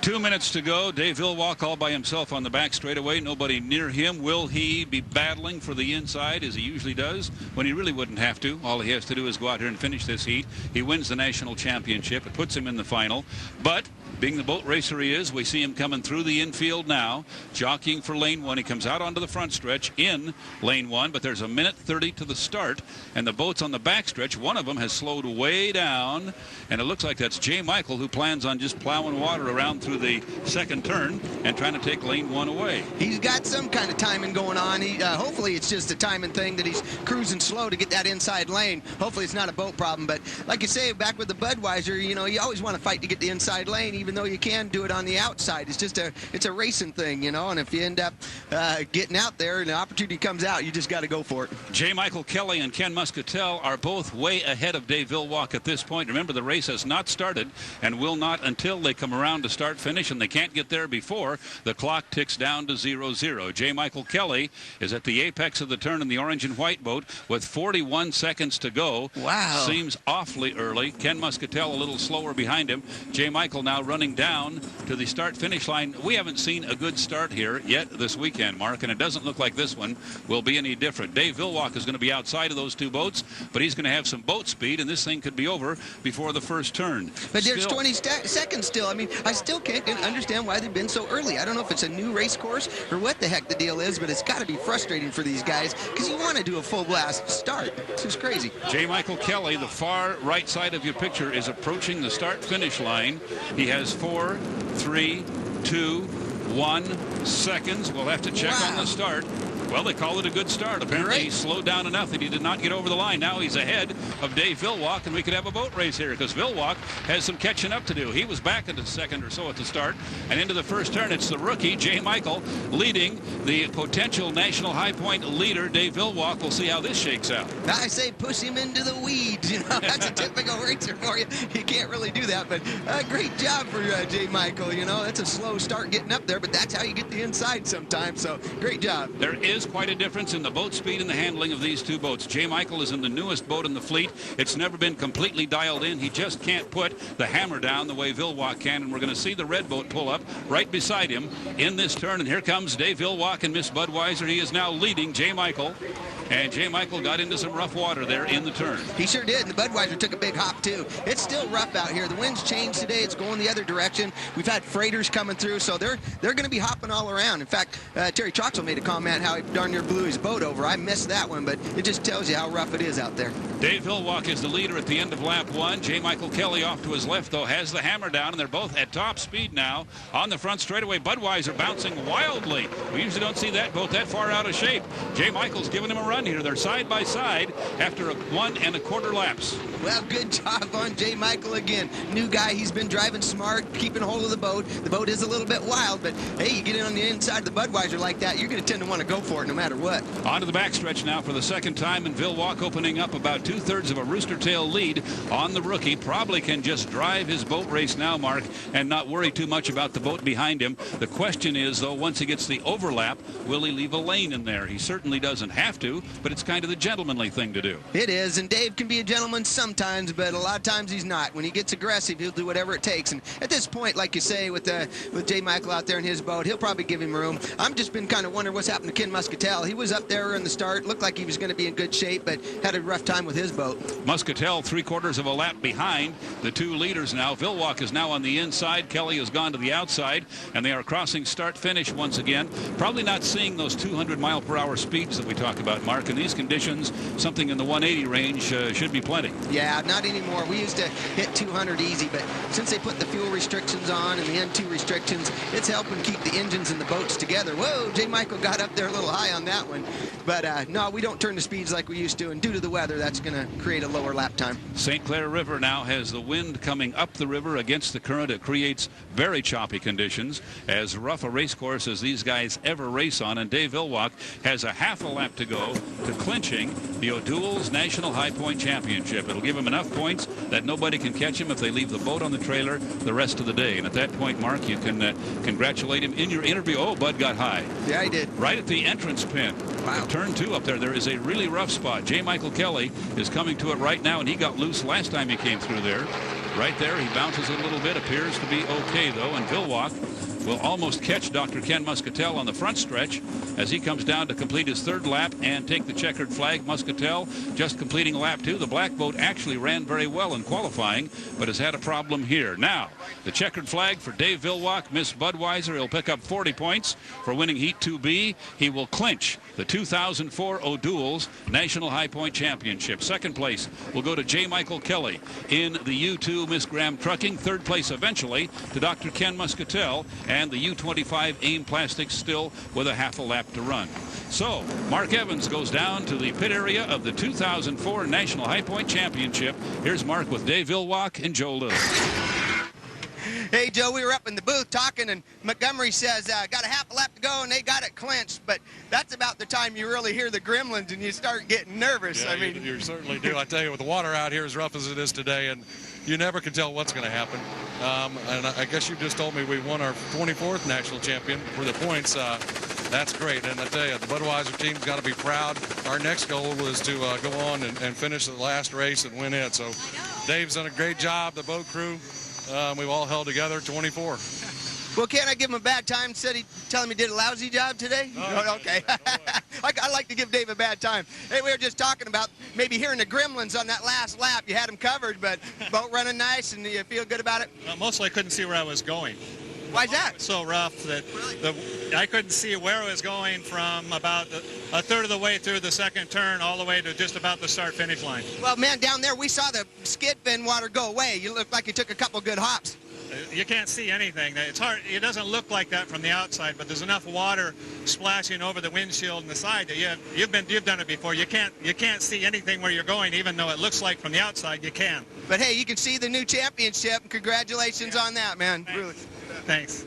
2 minutes to go. Dave Villwock all by himself on the back straightaway. Nobody near him. Will he be battling for the inside as he usually does when he really wouldn't have to? All he has to do is go out here and finish this heat. He wins the national championship. It puts him in the final. But being the boat racer he is, we see him coming through the infield now, jockeying for lane one. He comes out onto the front stretch in lane one, but there's a minute 30 to the start, and the boats on the back stretch, one of them has slowed way down, and it looks like that's Jay Michael, who plans on just plowing water around through the second turn and trying to take lane one away. He's got some kind of timing going on. Hopefully it's just a timing thing that he's cruising slow to get that inside lane. Hopefully it's not a boat problem, but like you say, back with the Budweiser, you know, you always want to fight to get the inside lane, even though you can do it on the outside. It's a racing thing, you know, and if you end up getting out there and the opportunity comes out, you just got to go for it. J. Michael Kelly and Ken Muscatel are both way ahead of Dave Villwock at this point. Remember, the race has not started and will not until they come around to start finish, and they can't get there before the clock ticks down to 0-0. J. Michael Kelly is at the apex of the turn in the orange and white boat with 41 seconds to go. Wow. Seems awfully early. Ken Muscatel a little slower behind him. J. Michael now running down to the start-finish line. We haven't seen a good start here yet this weekend, Mark, and it doesn't look like this one will be any different. Dave Villwock is going to be outside of those two boats, but he's going to have some boat speed, and this thing could be over before the first turn. But there's 20 seconds still. I mean, I still can't understand why they've been so early. I don't know if it's a new race course or what the heck the deal is, but it's got to be frustrating for these guys because you want to do a full blast start. It's just crazy. J. Michael Kelly, the far right side of your picture, is approaching the start-finish line. He has 4, 3, 2, 1 seconds. We'll have to check on the start. Well, they call it a good start. Apparently, he slowed down enough that he did not get over the line. Now he's ahead of Dave Villwock, and we could have a boat race here because Villwock has some catching up to do. He was back into second or so at the start, and into the first turn, it's the rookie, J. Michael, leading the potential national high point leader, Dave Villwock. We'll see how this shakes out. I say push him into the weeds. You know, that's a typical racer for you. You can't really do that, but great job for J. Michael. You know, that's a slow start getting up there, but that's how you get the inside sometimes, so great job. There is quite a difference in the boat speed and the handling of these two boats. J. Michael is in the newest boat in the fleet. It's never been completely dialed in. He just can't put the hammer down the way Villwock can, and we're going to see the red boat pull up right beside him in this turn, and here comes Dave Villwock and Miss Budweiser. He is now leading J. Michael, and J. Michael got into some rough water there in the turn. He sure did, and the Budweiser took a big hop too. It's still rough out here. The wind's changed today. It's going the other direction. We've had freighters coming through, so they're going to be hopping all around. In fact, Terry Troxel made a comment how he darn near blew his boat over. I missed that one, but it just tells you how rough it is out there. Dave Villwock is the leader at the end of lap 1. J. Michael Kelly off to his left, though, has the hammer down, and they're both at top speed now on the front straightaway. Budweiser bouncing wildly. We usually don't see that boat that far out of shape. J. Michael's giving him a run here. They're side by side after 1 1/4 laps. Well, good job on J. Michael again. New guy, he's been driving smart, keeping hold of the boat. The boat is a little bit wild, but hey, you get in on the inside of the Budweiser like that, you're going to tend to want to go for it no matter what. Onto the backstretch now for the second time, and Villwock opening up about 2/3 of a rooster tail lead on the rookie. Probably can just drive his boat race now, Mark, and not worry too much about the boat behind him. The question is, though, once he gets the overlap, will he leave a lane in there? He certainly doesn't have to, but it's kind of the gentlemanly thing to do. It is, and Dave can be a gentleman sometimes, but a lot of times he's not. When he gets aggressive, he'll do whatever it takes. And at this point, like you say, with J. Michael out there in his boat, he'll probably give him room. I'm just been kind of wondering what's happened to Ken Muscatel. He was up there in the start, looked like he was going to be in good shape, but had a rough time with his boat. Muscatel 3/4 of a lap behind the two leaders now. Villwock is now on the inside. Kelly has gone to the outside, and they are crossing start-finish once again. Probably not seeing those 200-mile-per-hour speeds that we talk about, Mark. In these conditions, something in the 180 range should be plenty. Yeah, not anymore. We used to hit 200 easy, but since they put the fuel restrictions on and the N2 restrictions, it's helping keep the engines and the boats together. Whoa, J. Michael got up there a little high on that one. But no, we don't turn the speeds like we used to, and due to the weather, that's going to create a lower lap time. St. Clair River now has the wind coming up the river against the current. It creates very choppy conditions, as rough a race course as these guys ever race on, and Dave Villwock has a half a lap to go to clinching the O'Doul's National High Point Championship. It'll give him enough points that nobody can catch him if they leave the boat on the trailer the rest of the day. And at that point, Mark, you can congratulate him in your interview. Oh, Bud got high. Yeah, he did. Right at the entrance pin. Wow. Turn 2 up there. There is a really rough spot. J. Michael Kelly is coming to it right now, and he got loose last time he came through there. Right there, he bounces a little bit. Appears to be okay, though, and Vilwalk will almost catch Dr. Ken Muscatel on the front stretch as he comes down to complete his 3rd lap and take the checkered flag. Muscatel just completing lap 2. The black boat actually ran very well in qualifying, but has had a problem here. Now, the checkered flag for Dave Vilwalk, Miss Budweiser. He'll pick up 40 points for winning Heat 2B. He will clinch the 2004 O'Doul's National High Point Championship. 2nd place will go to J. Michael Kelly in the U2 Miss Graham Trucking. 3rd place eventually to Dr. Ken Muscatel, and the U25 AIM Plastics still with a half a lap to run. So Mark Evans goes down to the pit area of the 2004 National High Point Championship. Here's Mark with Dave Vilwalk and Joe Little. Hey, Joe, we were up in the booth talking, and Montgomery says, got a half a lap to go, and they got it clinched. But that's about the time you really hear the gremlins, and you start getting nervous. Yeah, I mean, you certainly do. I tell you, with the water out here as rough as it is today, and you never can tell what's going to happen. And I guess you just told me we won our 24th national champion for the points. That's great. And I tell you, the Budweiser team's got to be proud. Our next goal was to go on and finish the last race and win it. So Dave's done a great job, the boat crew. We've all held together 24. well, can't I give him a bad time? Said he telling me did a lousy job today? No, okay. I like to give Dave a bad time. Hey, we were just talking about maybe hearing the gremlins on that last lap. You had them covered, but boat running nice, and you feel good about it? Mostly I couldn't see where I was going. Why's that? It was so rough that I couldn't see where I was going from about a third of the way through the 2nd turn all the way to just about the start-finish line. Well, man, down there we saw the skid fin water go away. You looked like you took a couple good hops. You can't see anything. It's hard. It doesn't look like that from the outside, but there's enough water splashing over the windshield and the side that you've done it before. You can't see anything where you're going, even though it looks like from the outside you can. But hey, you can see the new championship. Congratulations on that, man. Thanks. Really. Thanks.